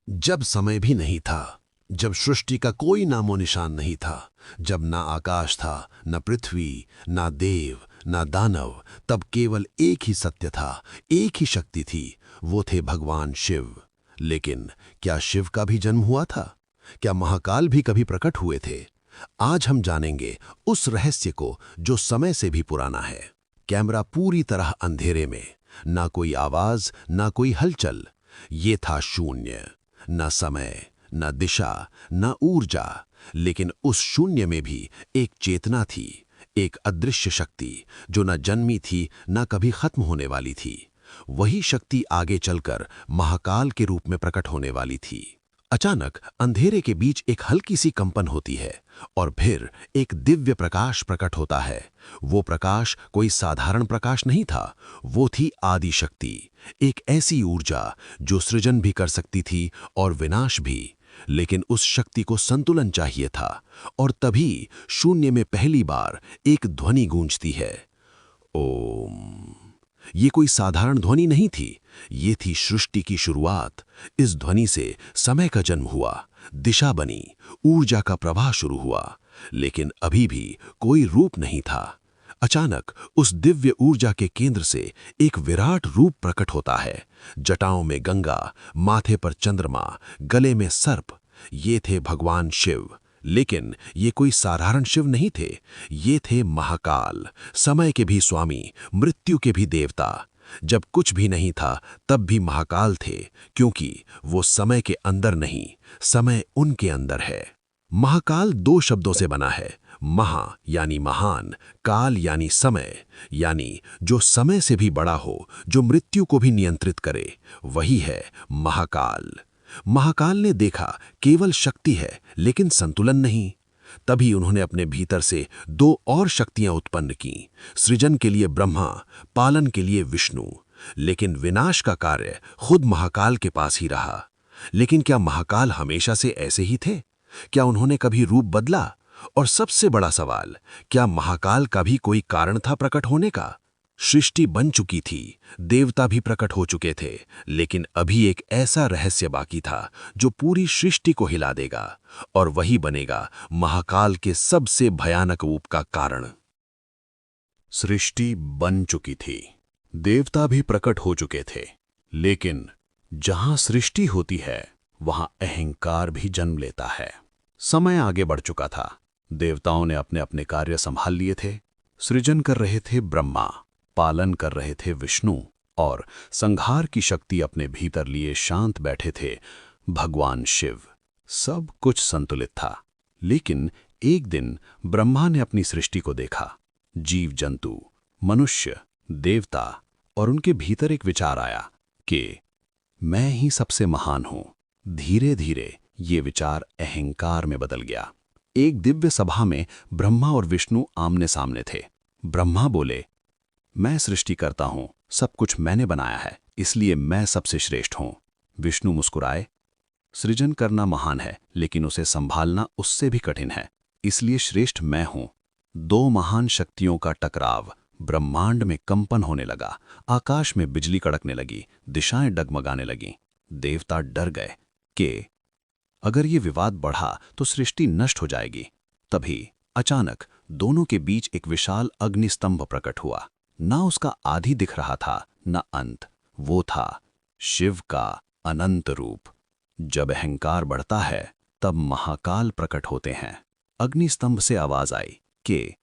जब समय भी नहीं था, जब सृष्टि का कोई नामो निशान नहीं था, जब ना आकाश था, न पृथ्वी, ना देव, ना दानव, तब केवल एक ही सत्य था, एक ही शक्ति थी, वो थे भगवान शिव। लेकिन क्या शिव का भी जन्म हुआ था? क्या महाकाल भी कभी प्रकट हुए थे? आज हम जानेंगे उस रहस्य को जो समय से भी पुराना है। कैमरा पूरी तरह अंधेरे में, ना कोई आवाज, ना कोई हलचल। ये था शून्य, न समय, न दिशा, न ऊर्जा, लेकिन उस शून्य में भी एक चेतना थी, एक अदृश्य शक्ति जो न जन्मी थी, न कभी खत्म होने वाली थी। वही शक्ति आगे चलकर महाकाल के रूप में प्रकट होने वाली थी। अचानक अंधेरे के बीच एक हल्की सी कंपन होती है और फिर एक दिव्य प्रकाश प्रकट होता है। वो प्रकाश कोई साधारण प्रकाश नहीं था, वो थी आदि शक्ति, एक ऐसी ऊर्जा जो सृजन भी कर सकती थी और विनाश भी। लेकिन उस शक्ति को संतुलन चाहिए था और तभी शून्य में पहली बार एक ध्वनि गूंजती है, ओम। ये कोई साधारण ध्वनि नहीं थी, ये थी सृष्टि की शुरुआत। इस ध्वनि से समय का जन्म हुआ, दिशा बनी, ऊर्जा का प्रवाह शुरू हुआ। लेकिन अभी भी कोई रूप नहीं था। अचानक उस दिव्य ऊर्जा के केंद्र से एक विराट रूप प्रकट होता है। जटाओं में गंगा, माथे पर चंद्रमा, गले में सर्प। ये थे भगवान शिव। लेकिन ये कोई साधारण शिव नहीं थे, ये थे महाकाल, समय के भी स्वामी, मृत्यु के भी देवता। जब कुछ भी नहीं था तब भी महाकाल थे, क्योंकि वो समय के अंदर नहीं, समय उनके अंदर है। महाकाल दो शब्दों से बना है, महा यानी महान, काल यानी समय, यानी जो समय से भी बड़ा हो, जो मृत्यु को भी नियंत्रित करे, वही है महाकाल। महाकाल ने देखा केवल शक्ति है लेकिन संतुलन नहीं। तभी उन्होंने अपने भीतर से दो और शक्तियां उत्पन्न की, सृजन के लिए ब्रह्मा, पालन के लिए विष्णु। लेकिन विनाश का कार्य खुद महाकाल के पास ही रहा। लेकिन क्या महाकाल हमेशा से ऐसे ही थे? क्या उन्होंने कभी रूप बदला? और सबसे बड़ा सवाल, क्या महाकाल का भी कोई कारण था प्रकट होने का? सृष्टि बन चुकी थी, देवता भी प्रकट हो चुके थे, लेकिन अभी एक ऐसा रहस्य बाकी था जो पूरी सृष्टि को हिला देगा, और वही बनेगा महाकाल के सबसे भयानक रूप का कारण। सृष्टि बन चुकी थी, देवता भी प्रकट हो चुके थे, लेकिन जहां सृष्टि होती है वहां अहंकार भी जन्म लेता है। समय आगे बढ़ चुका था, देवताओं ने अपने अपने कार्य संभाल लिए थे। सृजन कर रहे थे ब्रह्मा, पालन कर रहे थे विष्णु, और संहार की शक्ति अपने भीतर लिए शांत बैठे थे भगवान शिव। सब कुछ संतुलित था। लेकिन एक दिन ब्रह्मा ने अपनी सृष्टि को देखा, जीव जंतु, मनुष्य, देवता, और उनके भीतर एक विचार आया कि मैं ही सबसे महान हूं। धीरे धीरे ये विचार अहंकार में बदल गया। एक दिव्य सभा में ब्रह्मा और विष्णु आमने सामने थे। ब्रह्मा बोले, मैं सृष्टि करता हूं, सब कुछ मैंने बनाया है, इसलिए मैं सबसे श्रेष्ठ हूं। विष्णु मुस्कुराए, सृजन करना महान है, लेकिन उसे संभालना उससे भी कठिन है, इसलिए श्रेष्ठ मैं हूं। दो महान शक्तियों का टकराव, ब्रह्मांड में कंपन होने लगा, आकाश में बिजली कड़कने लगी, दिशाएं डगमगाने लगीं। देवता डर गए कि अगर ये विवाद बढ़ा तो सृष्टि नष्ट हो जाएगी। तभी अचानक दोनों के बीच एक विशाल अग्निस्तंभ प्रकट हुआ। ना उसका आदि दिख रहा था, ना अंत। वो था शिव का अनंत रूप। जब अहंकार बढ़ता है तब महाकाल प्रकट होते हैं। अग्निस्तंभ से आवाज आई कि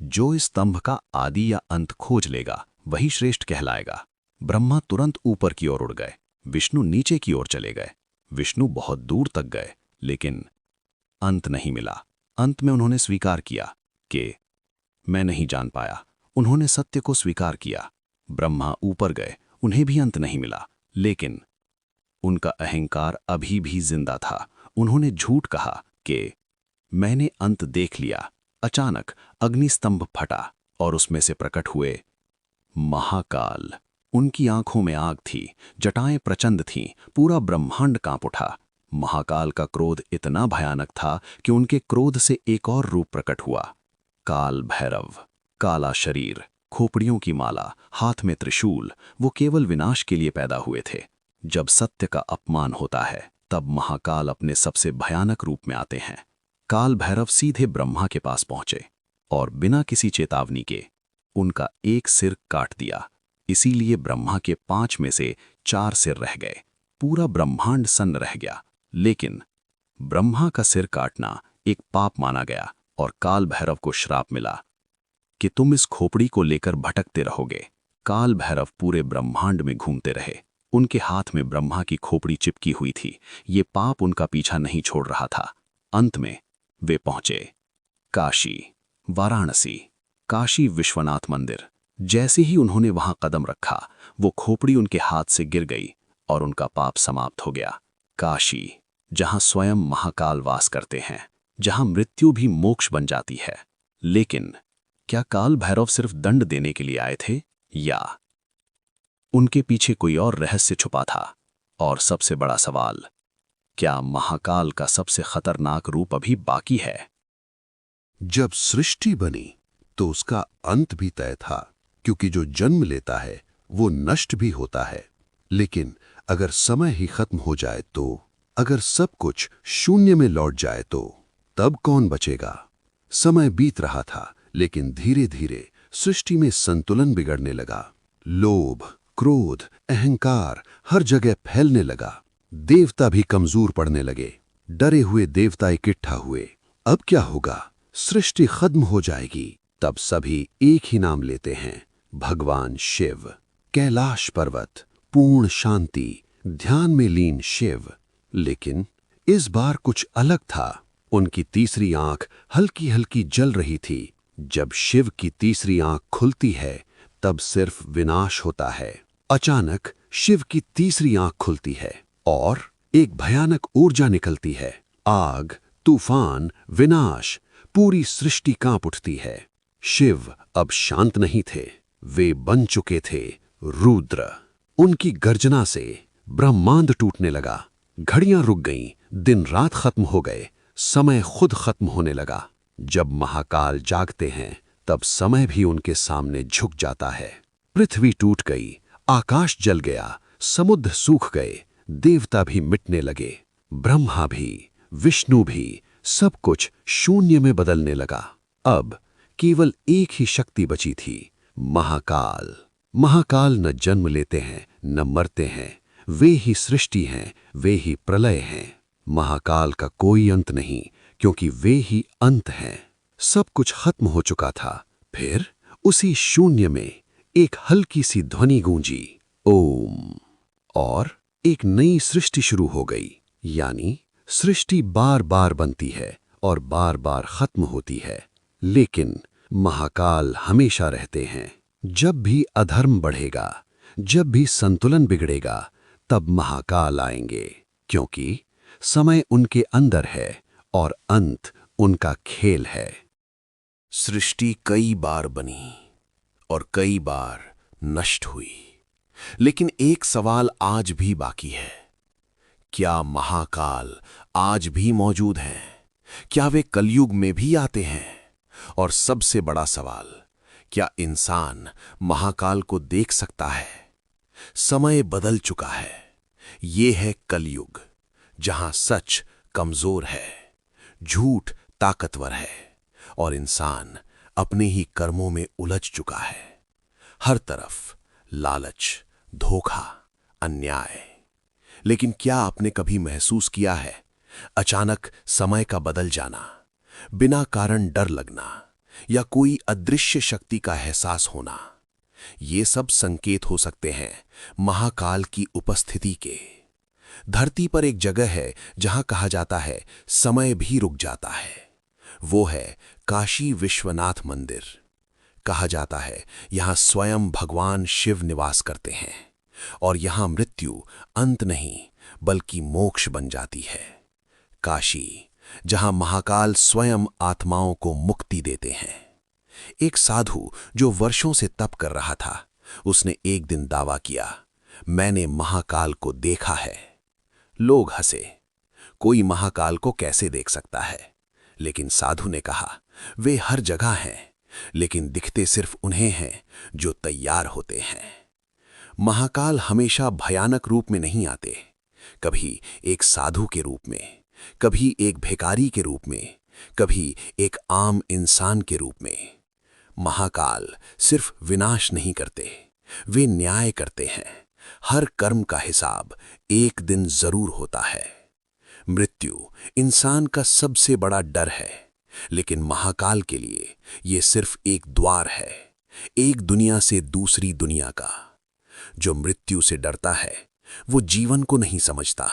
जो इस स्तंभ का आदि या अंत खोज लेगा वही श्रेष्ठ कहलाएगा। ब्रह्मा तुरंत ऊपर की ओर उड़ गए, विष्णु नीचे की ओर चले गए। विष्णु बहुत दूर तक गए, लेकिन अंत नहीं मिला। अंत में उन्होंने स्वीकार किया कि मैं नहीं जान पाया। उन्होंने सत्य को स्वीकार किया। ब्रह्मा ऊपर गए, उन्हें भी अंत नहीं मिला, लेकिन उनका अहंकार अभी भी जिंदा था। उन्होंने झूठ कहा कि मैंने अंत देख लिया। अचानक अग्निस्तंभ फटा और उसमें से प्रकट हुए महाकाल। उनकी आंखों में आग थी, जटाएं प्रचंड थीं, पूरा ब्रह्मांड कांप उठा। महाकाल का क्रोध इतना भयानक था कि उनके क्रोध से एक और रूप प्रकट हुआ, काल भैरव। काला शरीर, खोपड़ियों की माला, हाथ में त्रिशूल। वो केवल विनाश के लिए पैदा हुए थे। जब सत्य का अपमान होता है तब महाकाल अपने सबसे भयानक रूप में आते हैं। काल भैरव सीधे ब्रह्मा के पास पहुंचे और बिना किसी चेतावनी के उनका एक सिर काट दिया। इसीलिए ब्रह्मा के 5 में से 4 सिर रह गए। पूरा ब्रह्मांड सन्न रह गया। लेकिन ब्रह्मा का सिर काटना एक पाप माना गया और काल भैरव को श्राप मिला कि तुम इस खोपड़ी को लेकर भटकते रहोगे। काल भैरव पूरे ब्रह्मांड में घूमते रहे। उनके हाथ में ब्रह्मा की खोपड़ी चिपकी हुई थी। ये पाप उनका पीछा नहीं छोड़ रहा था। अंत में वे पहुंचे काशी, वाराणसी, काशी विश्वनाथ मंदिर। जैसे ही उन्होंने वहां कदम रखा, वो खोपड़ी उनके हाथ से गिर गई और उनका पाप समाप्त हो गया। काशी, जहां स्वयं महाकाल वास करते हैं, जहां मृत्यु भी मोक्ष बन जाती है। लेकिन क्या काल भैरव सिर्फ दंड देने के लिए आए थे, या उनके पीछे कोई और रहस्य छुपा था? और सबसे बड़ा सवाल, क्या महाकाल का सबसे खतरनाक रूप अभी बाकी है? जब सृष्टि बनी तो उसका अंत भी तय था, क्योंकि जो जन्म लेता है वो नष्ट भी होता है। लेकिन अगर समय ही खत्म हो जाए तो, अगर सब कुछ शून्य में लौट जाए तो, तब कौन बचेगा? समय बीत रहा था, लेकिन धीरे धीरे सृष्टि में संतुलन बिगड़ने लगा। लोभ, क्रोध, अहंकार हर जगह फैलने लगा। देवता भी कमजोर पड़ने लगे। डरे हुए देवता इकट्ठा हुए। अब क्या होगा? सृष्टि खत्म हो जाएगी। तब सभी एक ही नाम लेते हैं, भगवान शिव। कैलाश पर्वत, पूर्ण शांति, ध्यान में लीन शिव। लेकिन इस बार कुछ अलग था। उनकी तीसरी आंख हल्की हल्की जल रही थी। जब शिव की तीसरी आंख खुलती है, तब सिर्फ विनाश होता है। अचानक शिव की तीसरी आंख खुलती है और एक भयानक ऊर्जा निकलती है। आग, तूफान, विनाश, पूरी सृष्टि कांप उठती है। शिव अब शांत नहीं थे। वे बन चुके थे रुद्र। उनकी गर्जना से ब्रह्मांड टूटने लगा। घड़ियां रुक गईं, दिन रात खत्म हो गए, समय खुद खत्म होने लगा। जब महाकाल जागते हैं, तब समय भी उनके सामने झुक जाता है। पृथ्वी टूट गई, आकाश जल गया, समुद्र सूख गए, देवता भी मिटने लगे, ब्रह्मा भी, विष्णु भी, सब कुछ शून्य में बदलने लगा। अब केवल एक ही शक्ति बची थी, महाकाल। महाकाल न जन्म लेते हैं, न मरते हैं। वे ही सृष्टि हैं, वे ही प्रलय हैं। महाकाल का कोई अंत नहीं, क्योंकि वे ही अंत हैं। सब कुछ खत्म हो चुका था। फिर उसी शून्य में एक हल्की सी ध्वनि गूंजी, ओम। और एक नई सृष्टि शुरू हो गई। यानी सृष्टि बार बार बनती है और बार बार खत्म होती है, लेकिन महाकाल हमेशा रहते हैं। जब भी अधर्म बढ़ेगा, जब भी संतुलन बिगड़ेगा, तब महाकाल आएंगे, क्योंकि समय उनके अंदर है और अंत उनका खेल है। सृष्टि कई बार बनी और कई बार नष्ट हुई, लेकिन एक सवाल आज भी बाकी है। क्या महाकाल आज भी मौजूद हैं? क्या वे कलयुग में भी आते हैं? और सबसे बड़ा सवाल, क्या इंसान महाकाल को देख सकता है? समय बदल चुका है। ये है कलयुग, जहां सच कमजोर है, झूठ ताकतवर है और इंसान अपने ही कर्मों में उलझ चुका है। हर तरफ लालच, धोखा, अन्याय। लेकिन क्या आपने कभी महसूस किया है, अचानक समय का बदल जाना, बिना कारण डर लगना या कोई अदृश्य शक्ति का एहसास होना? ये सब संकेत हो सकते हैं महाकाल की उपस्थिति के। धरती पर एक जगह है जहां कहा जाता है समय भी रुक जाता है। वो है काशी विश्वनाथ मंदिर। कहा जाता है यहां स्वयं भगवान शिव निवास करते हैं और यहां मृत्यु अंत नहीं बल्कि मोक्ष बन जाती है। काशी, जहां महाकाल स्वयं आत्माओं को मुक्ति देते हैं। एक साधु जो वर्षों से तप कर रहा था, उसने एक दिन दावा किया, मैंने महाकाल को देखा है। लोग हंसे, कोई महाकाल को कैसे देख सकता है? लेकिन साधु ने कहा, वे हर जगह हैं, लेकिन दिखते सिर्फ उन्हें हैं जो तैयार होते हैं। महाकाल हमेशा भयानक रूप में नहीं आते। कभी एक साधु के रूप में, कभी एक भिखारी के रूप में, कभी एक आम इंसान के रूप में। महाकाल सिर्फ विनाश नहीं करते, वे न्याय करते हैं। हर कर्म का हिसाब एक दिन जरूर होता है। मृत्यु इंसान का सबसे बड़ा डर है, लेकिन महाकाल के लिए यह सिर्फ एक द्वार है, एक दुनिया से दूसरी दुनिया का। जो मृत्यु से डरता है वो जीवन को नहीं समझता,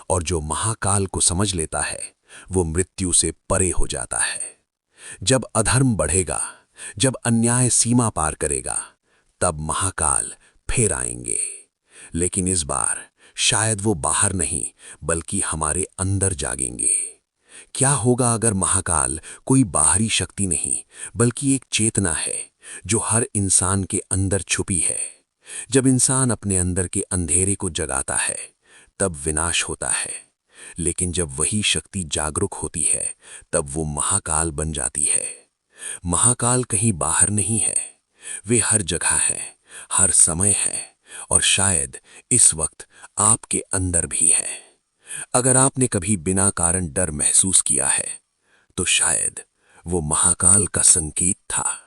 और जो महाकाल को समझ लेता है वो मृत्यु से परे हो जाता है। जब अधर्म बढ़ेगा, जब अन्याय सीमा पार करेगा, तब महाकाल फिर आएंगे। लेकिन इस बार शायद वो बाहर नहीं बल्कि हमारे अंदर जागेंगे। क्या होगा अगर महाकाल कोई बाहरी शक्ति नहीं बल्कि एक चेतना है जो हर इंसान के अंदर छुपी है? जब इंसान अपने अंदर के अंधेरे को जगाता है तब विनाश होता है, लेकिन जब वही शक्ति जागरूक होती है तब वो महाकाल बन जाती है। महाकाल कहीं बाहर नहीं है, वे हर जगह है, हर समय है, और शायद इस वक्त आपके अंदर भी है। अगर आपने कभी बिना कारण डर महसूस किया है तो शायद वो महाकाल का संकेत था।